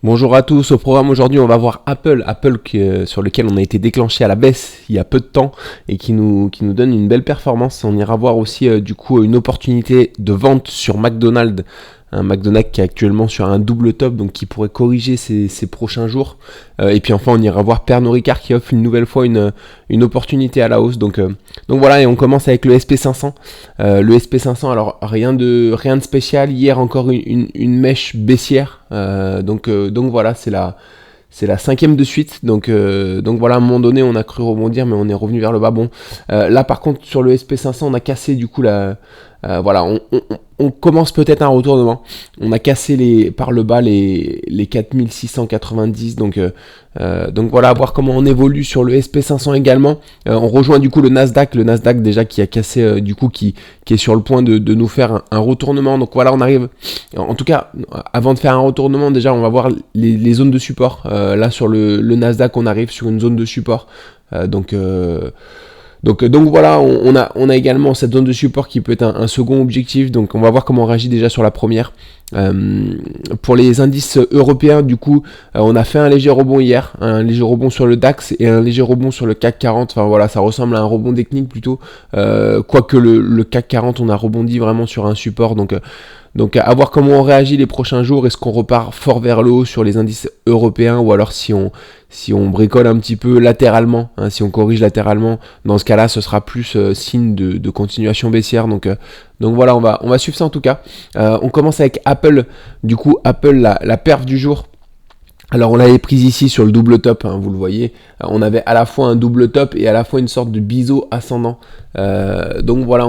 Bonjour à tous, au programme aujourd'hui on va voir Apple sur lequel on a été déclenché à la baisse il y a peu de temps et qui nous donne une belle performance. On ira voir aussi une opportunité de vente sur McDonald's, un McDonald's qui est actuellement sur un double top, donc qui pourrait corriger ces prochains jours. Et puis enfin on ira voir Pernod Ricard qui offre une nouvelle fois une opportunité à la hausse. Donc voilà, et on commence avec le SP500. Le SP500, alors rien de spécial. Hier encore une mèche baissière. Donc voilà, c'est la cinquième de suite. Donc voilà, à un moment donné, on a cru rebondir, mais on est revenu vers le bas. Bon, là par contre, sur le SP500, on a cassé du coup voilà, on commence peut-être un retournement. On a cassé par le bas les 4690. Donc voilà, à voir comment on évolue sur le SP500 également. On rejoint du coup le Nasdaq déjà qui a cassé qui est sur le point de nous faire un retournement. Donc voilà, on arrive. En tout cas, avant de faire un retournement, déjà on va voir les zones de support. Là sur le Nasdaq, on arrive sur une zone de support. Donc voilà, on a également cette zone de support qui peut être un second objectif. Donc on va voir comment on réagit déjà sur la première. Pour les indices européens, du coup, on a fait un léger rebond hier, un léger rebond sur le DAX et un léger rebond sur le CAC 40. Enfin voilà, ça ressemble à un rebond technique plutôt. Quoique le CAC 40, on a rebondi vraiment sur un support. Donc à voir comment on réagit les prochains jours. Est-ce qu'on repart fort vers le haut sur les indices européens, ou alors si on bricole un petit peu latéralement, si on corrige latéralement, dans ce cas-là, ce sera plus signe de continuation baissière. Donc voilà, on va suivre ça en tout cas. On commence avec Apple. Du coup, Apple, la perf du jour. Alors on l'avait prise ici sur le double top, vous le voyez. On avait à la fois un double top et à la fois une sorte de biseau ascendant. Donc voilà,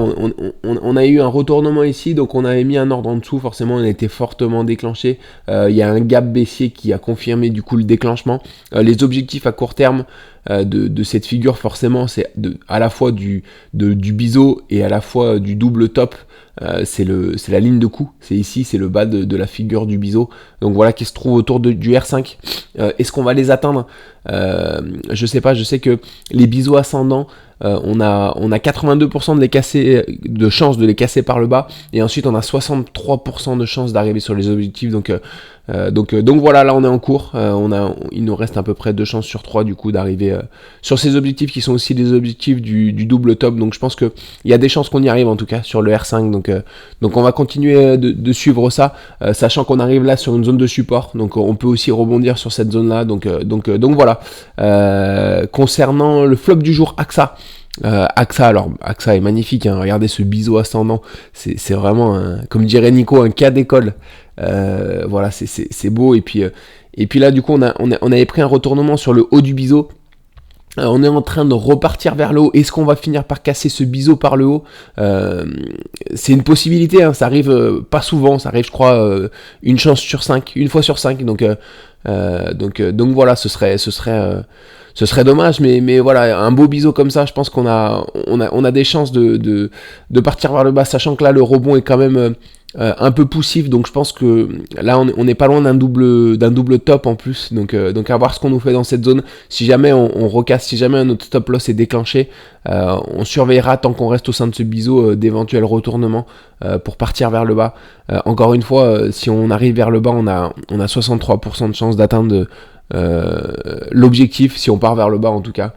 on a eu un retournement ici, donc on avait mis un ordre en dessous, forcément on a été fortement déclenché. Il y a un gap baissier qui a confirmé du coup le déclenchement. Les objectifs à court terme de cette figure, forcément, c'est à la fois du biseau et à la fois du double top. C'est la ligne de coup, c'est ici, c'est le bas de la figure du biseau. Donc voilà qui se trouve autour du R5. Est-ce qu'on va les atteindre? Je sais pas, je sais que les biseaux ascendants, on a 82% de chances de les casser par le bas, et ensuite on a 63% de chances d'arriver sur les objectifs. Donc voilà, là on est en cours. Il nous reste à peu près 2 chances sur 3 du coup d'arriver sur ces objectifs qui sont aussi des objectifs du double top. Donc je pense que il y a des chances qu'on y arrive en tout cas sur le R5. Donc on va continuer de suivre ça, sachant qu'on arrive là sur une zone de support. Donc on peut aussi rebondir sur cette zone là. Donc voilà. Concernant le flop du jour, AXA. AXA est magnifique, regardez ce biseau ascendant, c'est vraiment, comme dirait Nico, un cas d'école. Voilà, c'est beau. Et puis là, du coup, on avait pris un retournement sur le haut du biseau. On est en train de repartir vers le haut. Est-ce qu'on va finir par casser ce biseau par le haut? C'est une possibilité, ça arrive pas souvent, ça arrive je crois une fois sur 5. Donc voilà, ce serait dommage, mais voilà, un beau biseau comme ça, je pense qu'on a des chances de partir vers le bas, sachant que là le rebond est quand même un peu poussif. Donc je pense que là on n'est pas loin d'un double top en plus. Donc à voir ce qu'on nous fait dans cette zone. Si jamais on recasse, si jamais un autre stop loss est déclenché, on surveillera tant qu'on reste au sein de ce biseau d'éventuels retournements pour partir vers le bas. Encore une fois, si on arrive vers le bas, on a 63% de chance d'atteindre l'objectif, si on part vers le bas en tout cas,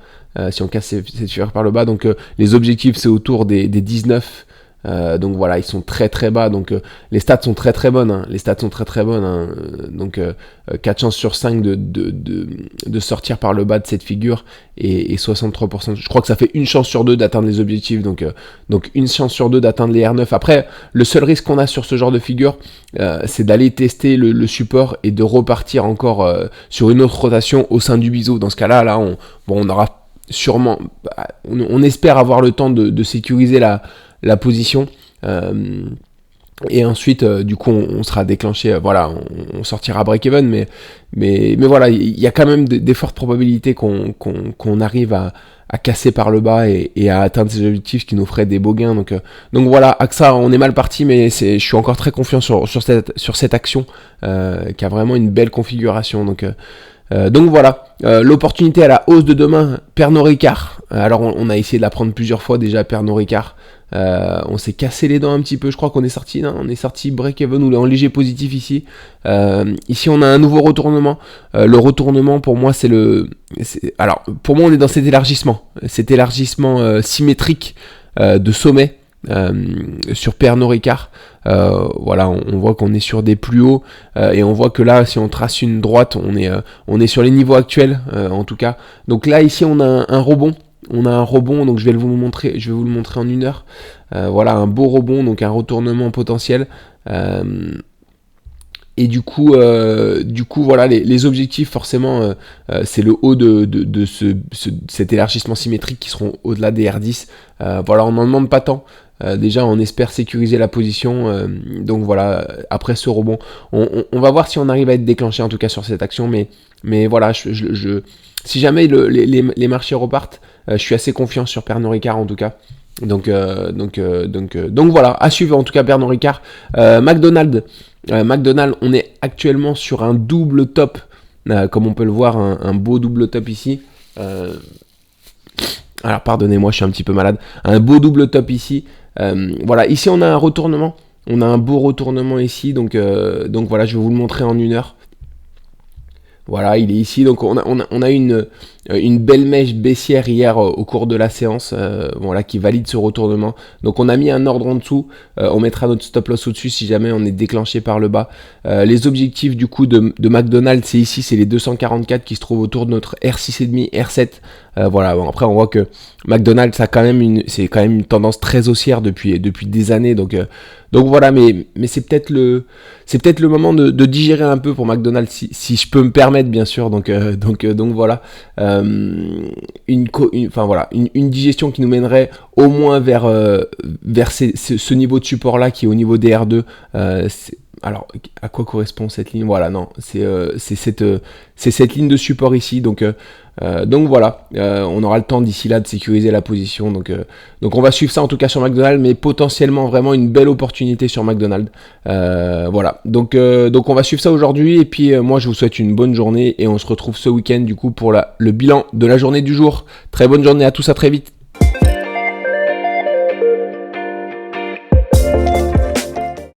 si on casse cette figure par le bas. Donc les objectifs c'est autour des 19. Donc voilà, ils sont très très bas. Donc les stats sont très très bonnes. Donc 4 chances sur 5 de sortir par le bas de cette figure, et 63%. Je crois que ça fait une chance sur 2 d'atteindre les objectifs. Donc une chance sur 2 d'atteindre les R9. Après, le seul risque qu'on a sur ce genre de figure, c'est d'aller tester le support et de repartir encore sur une autre rotation au sein du biseau. Dans ce cas-là, on aura sûrement, on espère avoir le temps de sécuriser la position, et ensuite du coup on sera déclenché, voilà, on sortira break-even, mais voilà, il y a quand même des fortes probabilités qu'on arrive à casser par le bas et à atteindre ces objectifs qui nous feraient des beaux gains. Donc voilà, AXA, on est mal parti, mais je suis encore très confiant sur cette action qui a vraiment une belle configuration. Donc voilà, l'opportunité à la hausse de demain, Pernod Ricard. Alors on a essayé de la prendre plusieurs fois déjà, Pernod Ricard. On s'est cassé les dents un petit peu, je crois qu'on est sorti, non, on est sorti break-even ou en léger positif ici. Ici on a un nouveau retournement. Le retournement pour moi alors pour moi on est dans cet élargissement symétrique de sommet. Sur Pernod Ricard, voilà, on voit qu'on est sur des plus hauts et on voit que là, si on trace une droite, on est sur les niveaux actuels en tout cas. Donc là, ici, on a un rebond. Donc je vais vous le montrer en 1 heure. Voilà, un beau rebond, donc un retournement potentiel. Et du coup, voilà, les objectifs, forcément, c'est le haut de cet élargissement symétrique qui seront au-delà des R10. Voilà, on n'en demande pas tant. Déjà, on espère sécuriser la position. Donc voilà, après ce rebond, on va voir si on arrive à être déclenché, en tout cas sur cette action. Mais voilà, si jamais les marchés repartent, je suis assez confiant sur Pernod Ricard, en tout cas. Donc voilà, à suivre en tout cas Pernod Ricard. McDonald's, on est actuellement sur un double top, comme on peut le voir, un beau double top ici. Alors pardonnez-moi, je suis un petit peu malade. Un beau double top ici. Voilà, ici on a un retournement. On a un beau retournement ici, donc voilà, je vais vous le montrer en 1 heure. Voilà, il est ici, donc on a une belle mèche baissière hier au cours de la séance, voilà, qui valide ce retournement. Donc on a mis un ordre en dessous, on mettra notre stop loss au-dessus si jamais on est déclenché par le bas. Les objectifs du coup de McDonald's, c'est les 244 qui se trouvent autour de notre R6,5, R7. Voilà, bon, après on voit que McDonald's c'est quand même une tendance très haussière depuis des années, donc voilà, mais c'est peut-être le moment de digérer un peu pour McDonald's si je peux me permettre, bien sûr. Donc voilà, une digestion qui nous mènerait au moins vers ce niveau de support là qui est au niveau des R2. Alors, à quoi correspond cette ligne? Voilà, non, c'est cette ligne de support ici. Donc voilà, on aura le temps d'ici là de sécuriser la position. Donc on va suivre ça en tout cas sur McDonald's, mais potentiellement vraiment une belle opportunité sur McDonald's. Voilà, donc on va suivre ça aujourd'hui. Et puis moi, je vous souhaite une bonne journée et on se retrouve ce week-end du coup pour le bilan de la journée du jour. Très bonne journée à tous, à très vite.